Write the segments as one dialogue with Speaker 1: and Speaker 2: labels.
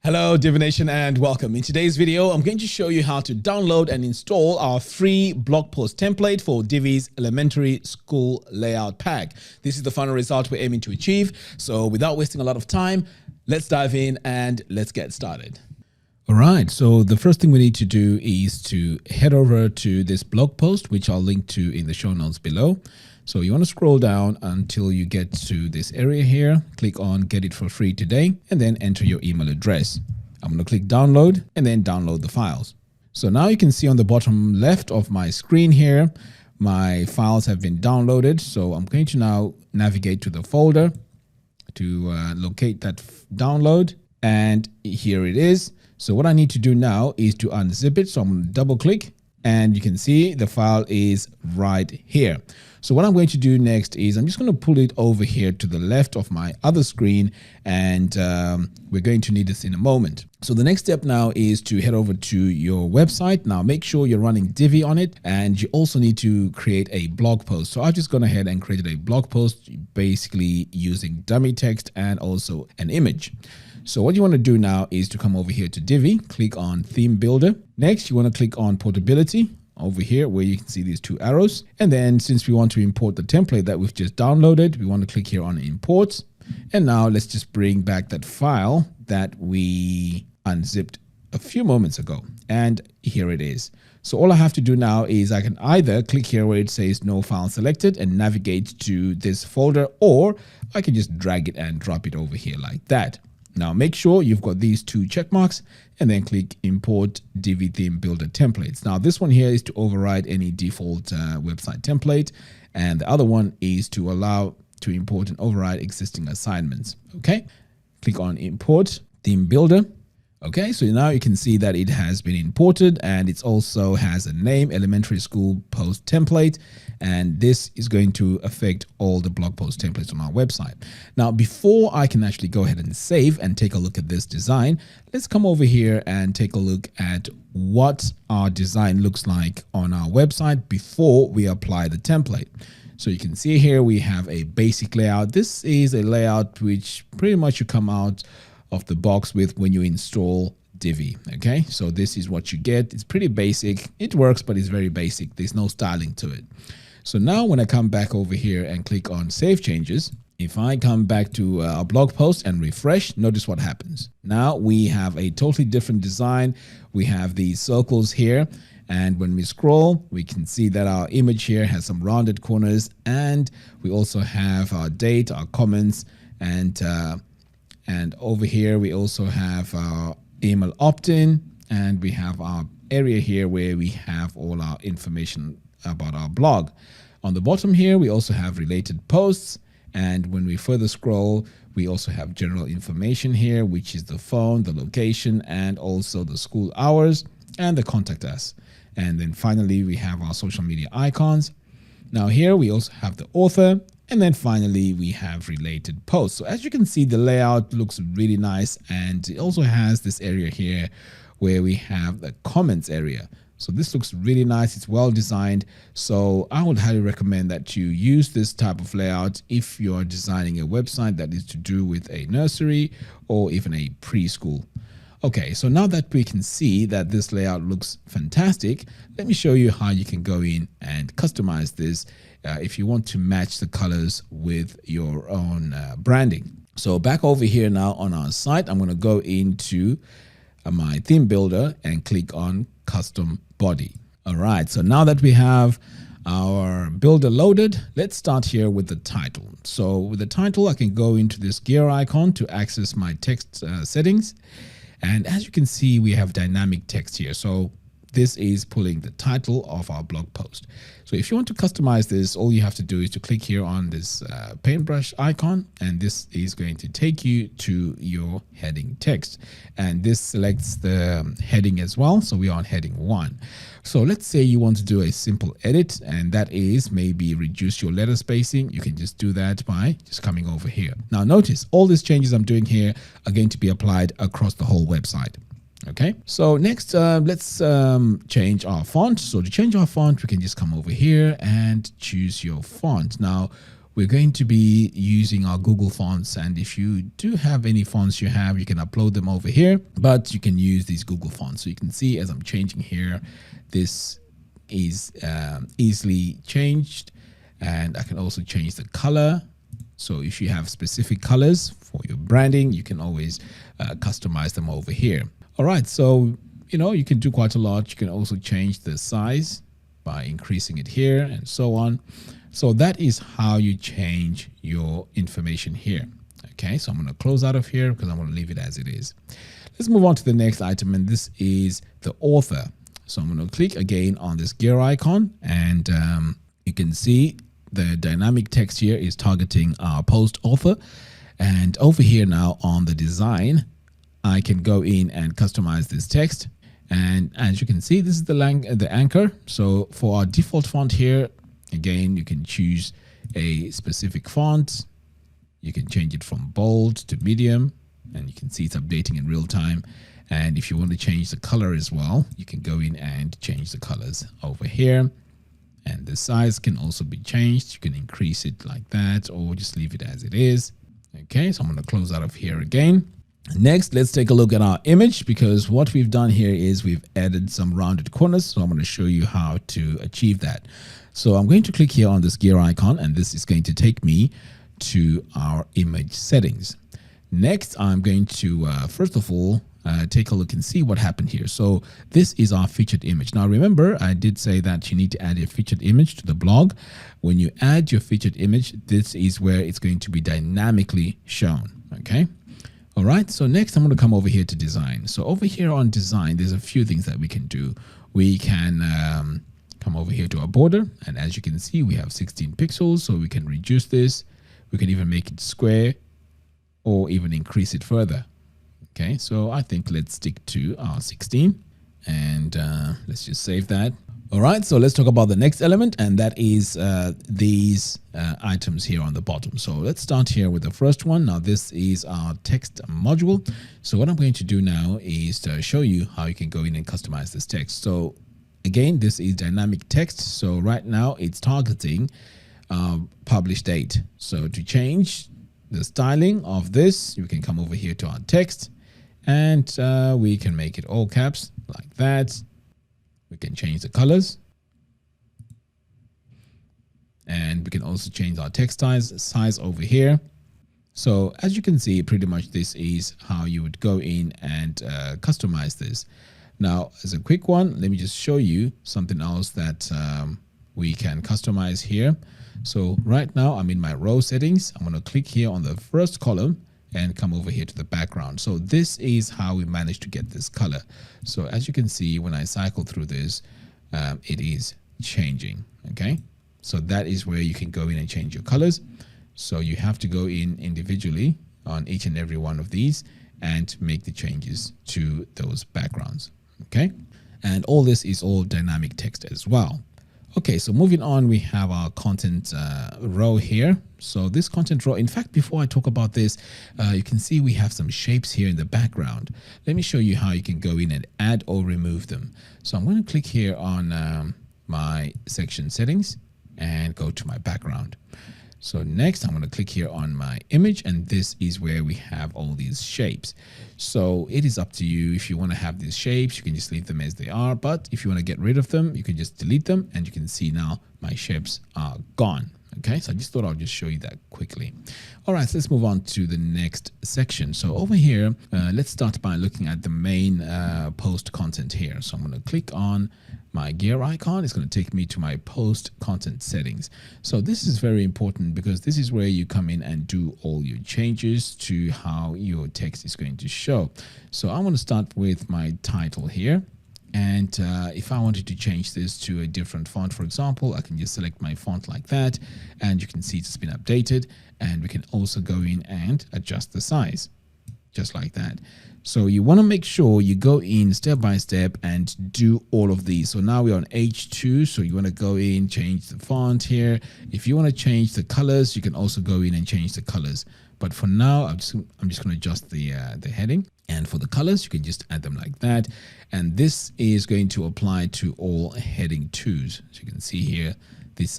Speaker 1: Hello Divi Nation and welcome. In today's video, I'm going to show you how to download and install our free blog post template for Divi's elementary school layout pack. This is the final result we're aiming to achieve. So without wasting a lot of time, let's dive in and let's get started. All right, so the first thing we need to do is to head over to this blog post, which I'll link to in the show notes below. So you want to scroll down until you get to this area here, click on get it for free today, and then enter your email address. I'm going to click download and then download the files. So now you can see on the bottom left of my screen here, my files have been downloaded. So I'm going to now navigate to the folder to locate that download, and here it is. So what I need to do now is to unzip it. So I'm going to double click and you can see the file is right here. So what I'm going to do next is I'm just going to pull it over here to the left of my other screen, and we're going to need this in a moment. So the next step now is to head over to your website. Now make sure you're running Divi on it, and you also need to create a blog post. So I've just gone ahead and created a blog post basically using dummy text and also an image. So what you want to do now is to come over here to Divi, click on Theme Builder. Next, you want to click on Portability over here where you can see these two arrows. And then since we want to import the template that we've just downloaded, we want to click here on Import. And now let's just bring back that file that we unzipped a few moments ago. And here it is. So all I have to do now is I can either click here where it says no file selected and navigate to this folder, or I can just drag it and drop it over here like that. Now make sure you've got these two check marks and then click Import Divi Theme Builder Templates. Now this one here is to override any default website template, and the other one is to allow to import and override existing assignments. Okay, click on Import Theme Builder. Okay, so now you can see that it has been imported, and it also has a name, elementary school post template, and this is going to affect all the blog post templates on our website. Now, before I can actually go ahead and save and take a look at this design, let's come over here and take a look at what our design looks like on our website before we apply the template. So you can see here we have a basic layout. This is a layout which pretty much you come out of the box with when you install Divi. Okay, so this is what you get. It's pretty basic. It works, but it's very basic. There's no styling to it. So now when I come back over here and click on Save Changes, if I come back to our blog post and refresh, notice what happens. Now we have a totally different design. We have these circles here, and when we scroll, we can see that our image here has some rounded corners, and we also have our date, our comments, and over here, we also have our email opt-in, and we have our area here where we have all our information about our blog. On the bottom here, we also have related posts. And when we further scroll, we also have general information here, which is the phone, the location, and also the school hours and the contact us. And then finally, we have our social media icons. Now here, we also have the author. And then finally, we have related posts. So as you can see, the layout looks really nice. And it also has this area here where we have the comments area. So this looks really nice. It's well designed. So I would highly recommend that you use this type of layout if you're designing a website that is to do with a nursery or even a preschool. Okay, so now that we can see that this layout looks fantastic, let me show you how you can go in and customize this if you want to match the colors with your own branding. So back over here now on our site, I'm going to go into my theme builder and click on Custom Body. All right, so now that we have our builder loaded, let's start here with the title. So with the title, I can go into this gear icon to access my text settings. And as you can see, we have dynamic text here. So this is pulling the title of our blog post. So if you want to customize this, all you have to do is to click here on this paintbrush icon, and this is going to take you to your heading text. And this selects the heading as well. So we are on heading 1. So let's say you want to do a simple edit, and that is maybe reduce your letter spacing. You can just do that by just coming over here. Now notice all these changes I'm doing here are going to be applied across the whole website. Okay, so next let's change our font. So to change our font, we can just come over here and choose your font. Now we're going to be using our Google fonts, and if you do have any fonts you can upload them over here, but you can use these Google fonts. So you can see as I'm changing here, this is easily changed, and I can also change the color. So if you have specific colors for your branding, you can always customize them over here. All right, so you can do quite a lot. You can also change the size by increasing it here and so on. So that is how you change your information here. Okay, so I'm going to close out of here because I want to leave it as it is. Let's move on to the next item, and this is the author. So I'm going to click again on this gear icon, and you can see the dynamic text here is targeting our post author. And over here now on the design, I can go in and customize this text. And as you can see, this is the anchor. So for our default font here, again, you can choose a specific font. You can change it from bold to medium, and you can see it's updating in real time. And if you want to change the color as well, you can go in and change the colors over here. And the size can also be changed. You can increase it like that, or just leave it as it is. Okay, so I'm going to close out of here again. Next, let's take a look at our image, because what we've done here is we've added some rounded corners. So I'm going to show you how to achieve that. So I'm going to click here on this gear icon, and this is going to take me to our image settings. Next, I'm going to, first of all, take a look and see what happened here. So this is our featured image. Now, remember, I did say that you need to add a featured image to the blog. When you add your featured image, this is where it's going to be dynamically shown. Okay. All right. So next, I'm going to come over here to design. So over here on design, there's a few things that we can do. We can come over here to our border. And as you can see, we have 16 pixels. So we can reduce this. We can even make it square or even increase it further. Okay, so I think let's stick to our 16, and let's just save that. All right, so let's talk about the next element, and that is these items here on the bottom. So let's start here with the first one. Now this is our text module. So what I'm going to do now is to show you how you can go in and customize this text. So again, this is dynamic text. So right now it's targeting publish date. So to change the styling of this, you can come over here to our text, and we can make it all caps like that. We can change the colors, and we can also change our text size over here. So as you can see, pretty much this is how you would go in and customize this. Now, as a quick one, let me just show you something else that we can customize here. So right now I'm in my row settings. I'm going to click here on the first column and come over here to the background. So this is how we managed to get this color. So as you can see, when I cycle through this, it is changing. Okay, so that is where you can go in and change your colors. So you have to go in individually on each and every one of these and make the changes to those backgrounds. Okay, and all this is all dynamic text as well. Okay, so moving on, we have our content row here. So this content row, in fact, before I talk about this, you can see we have some shapes here in the background. Let me show you how you can go in and add or remove them. So I'm going to click here on my section settings and go to my background. So next I'm going to click here on my image, and this is where we have all these shapes. So it is up to you. If you want to have these shapes, you can just leave them as they are. But if you want to get rid of them, you can just delete them, and you can see now my shapes are gone. Okay, so I just thought I'll just show you that quickly. All right, so let's move on to the next section. So over here, let's start by looking at the main post content here. So I'm going to click on my gear icon. It's going to take me to my post content settings. So this is very important because this is where you come in and do all your changes to how your text is going to show. So I want to start with my title here. And if I wanted to change this to a different font, for example, I can just select my font like that, and you can see it's been updated. And we can also go in and adjust the size just like that. So you want to make sure you go in step by step and do all of these. So now we're on H2. So you want to go in, change the font here. If you want to change the colors, you can also go in and change the colors. But for now, I'm just going to adjust the heading. And for the colors, you can just add them like that. And this is going to apply to all heading 2s. So you can see here, this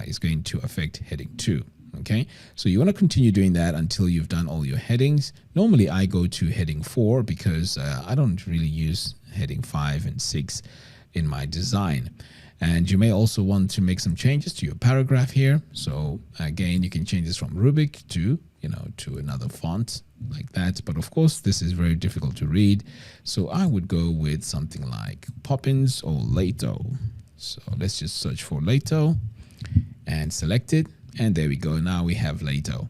Speaker 1: is going to affect heading 2. Okay, so you want to continue doing that until you've done all your headings. Normally I go to heading 4 because I don't really use heading 5 and 6 in my design. And you may also want to make some changes to your paragraph here. So again, you can change this from Rubik to, to another font like that. But of course, this is very difficult to read. So I would go with something like Poppins or Lato. So let's just search for Lato and select it. And there we go. Now we have Lato.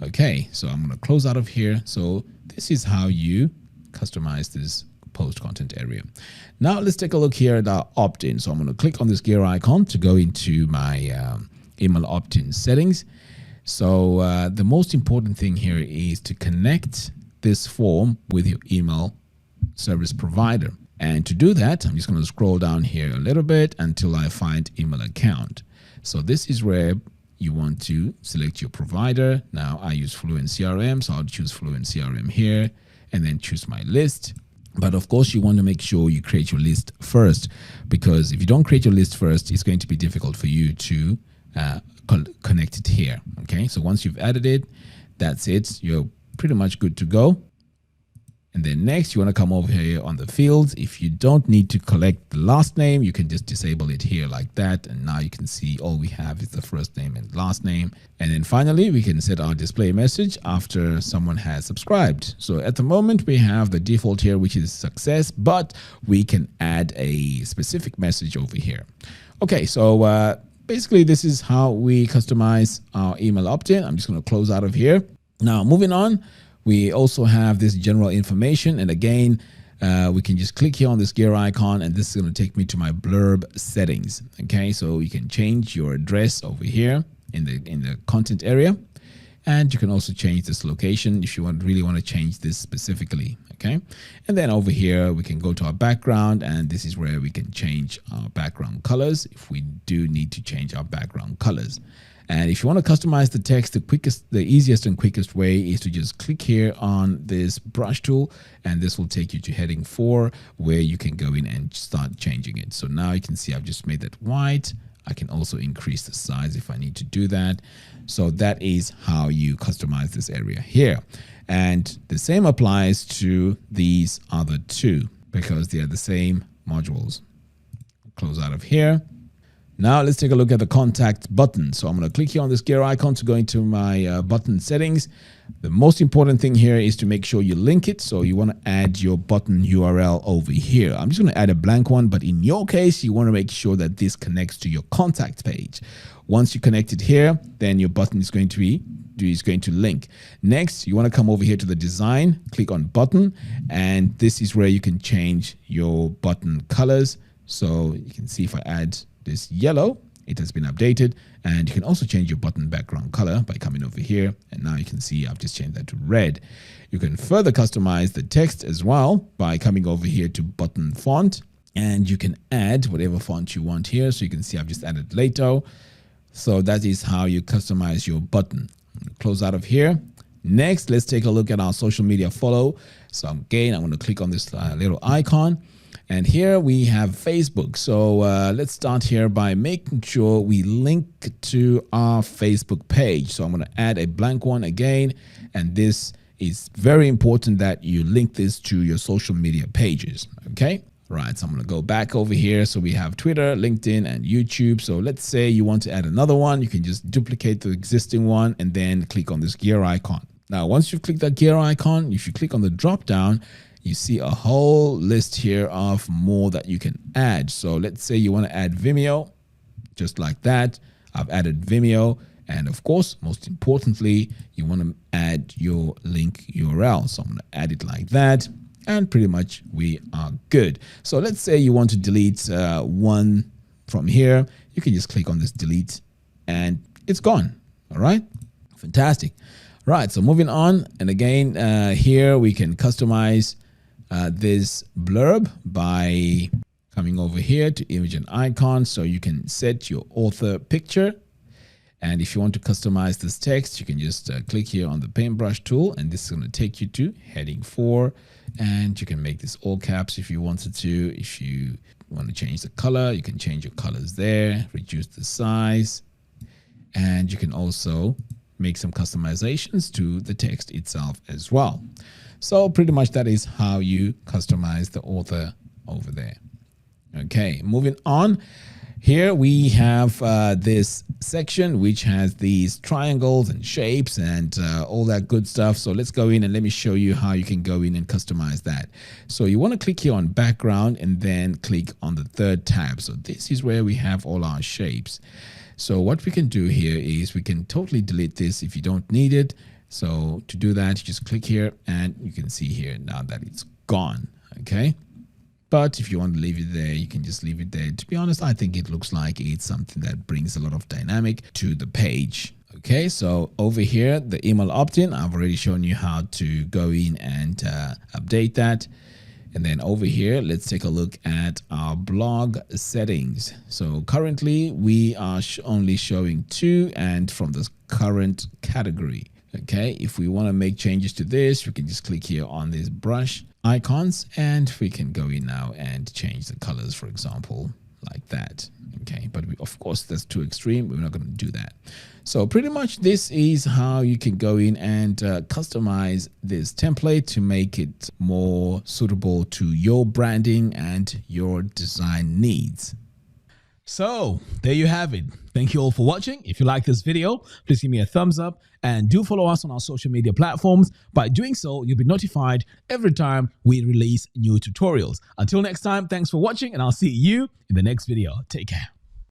Speaker 1: Okay, so I'm going to close out of here. So this is how you customize this post content area. Now let's take a look here at our opt-in. So I'm going to click on this gear icon to go into my email opt-in settings. So the most important thing here is to connect this form with your email service provider. And to do that, I'm just going to scroll down here a little bit until I find email account. So this is where you want to select your provider. Now I use Fluent CRM, so I'll choose Fluent CRM here and then choose my list. But of course, you want to make sure you create your list first, because if you don't create your list first, it's going to be difficult for you to connect it here. Okay, so once you've added it, that's it. You're pretty much good to go. And then next, you want to come over here on the fields. If you don't need to collect the last name, you can just disable it here like that. And now you can see all we have is the first name and last name. And then finally, we can set our display message after someone has subscribed. So at the moment, we have the default here, which is success, but we can add a specific message over here. Okay, so basically, this is how we customize our email opt-in. I'm just going to close out of here. Now, moving on. We also have this general information, and again, we can just click here on this gear icon, and this is going to take me to my Blurb settings. Okay, so you can change your address over here in the content area, and you can also change this location if you really want to change this specifically. Okay, and then over here we can go to our background, and this is where we can change our background colors if we do need to change our background colors. And if you want to customize the text, the easiest and quickest way is to just click here on this brush tool, and this will take you to heading 4, where you can go in and start changing it. So now you can see I've just made that white. I can also increase the size if I need to do that. So that is how you customize this area here. And the same applies to these other two because they are the same modules. Close out of here. Now let's take a look at the contact button. So I'm going to click here on this gear icon to go into my button settings. The most important thing here is to make sure you link it. So you want to add your button URL over here. I'm just going to add a blank one, but in your case, you want to make sure that this connects to your contact page. Once you connect it here, then your button is going to link. Next, you want to come over here to the design, click on button, and this is where you can change your button colors. So you can see if I add this yellow, it has been updated, and you can also change your button background color by coming over here, and now you can see I've just changed that to red. You can further customize the text as well by coming over here to button font, and you can add whatever font you want here. So you can see I've just added Lato. So that is how you customize your button. Close out of here. Next, let's take a look at our social media follow. So again, I'm going to click on this little icon. And here we have Facebook. So let's start here by making sure we link to our Facebook page. So I'm going to add a blank one again. And this is very important that you link this to your social media pages. Okay. Right. So I'm going to go back over here. So we have Twitter, LinkedIn, and YouTube. So let's say you want to add another one. You can just duplicate the existing one and then click on this gear icon. Now, once you've clicked that gear icon, if you click on the drop down, you see a whole list here of more that you can add. So let's say you want to add Vimeo, just like that. I've added Vimeo. And of course, most importantly, you want to add your link URL. So I'm going to add it like that. And pretty much we are good. So let's say you want to delete one from here. You can just click on this delete and it's gone. All right. Fantastic. Right. So moving on. And again, here we can customize this blurb by coming over here to image and icon. So you can set your author picture. And if you want to customize this text, you can just click here on the paintbrush tool, and this is going to take you to heading 4. And you can make this all caps if you wanted to. If you want to change the color, you can change your colors there, reduce the size, and you can also make some customizations to the text itself as well. So pretty much that is how you customize the author over there. Okay, moving on. Here we have this section which has these triangles and shapes and all that good stuff. So let's go in and let me show you how you can go in and customize that. So you want to click here on background and then click on the third tab. So this is where we have all our shapes. So what we can do here is we can totally delete this if you don't need it. So to do that, you just click here and you can see here now that it's gone. Okay. But if you want to leave it there, you can just leave it there. To be honest, I think it looks like it's something that brings a lot of dynamic to the page. Okay, so over here, the email opt-in, I've already shown you how to go in and update that. And then over here, let's take a look at our blog settings. So currently we are only showing 2 and from the current category. Okay, if we want to make changes to this, we can just click here on this brush icons and we can go in now and change the colors, for example, like that. Okay, but of course that's too extreme. We're not going to do that. So pretty much this is how you can go in and customize this template to make it more suitable to your branding and your design needs. So there you have it. Thank you all for watching. If you like this video, please give me a thumbs up and do follow us on our social media platforms. By doing so, you'll be notified every time we release new tutorials. Until next time, thanks for watching and I'll see you in the next video. Take care.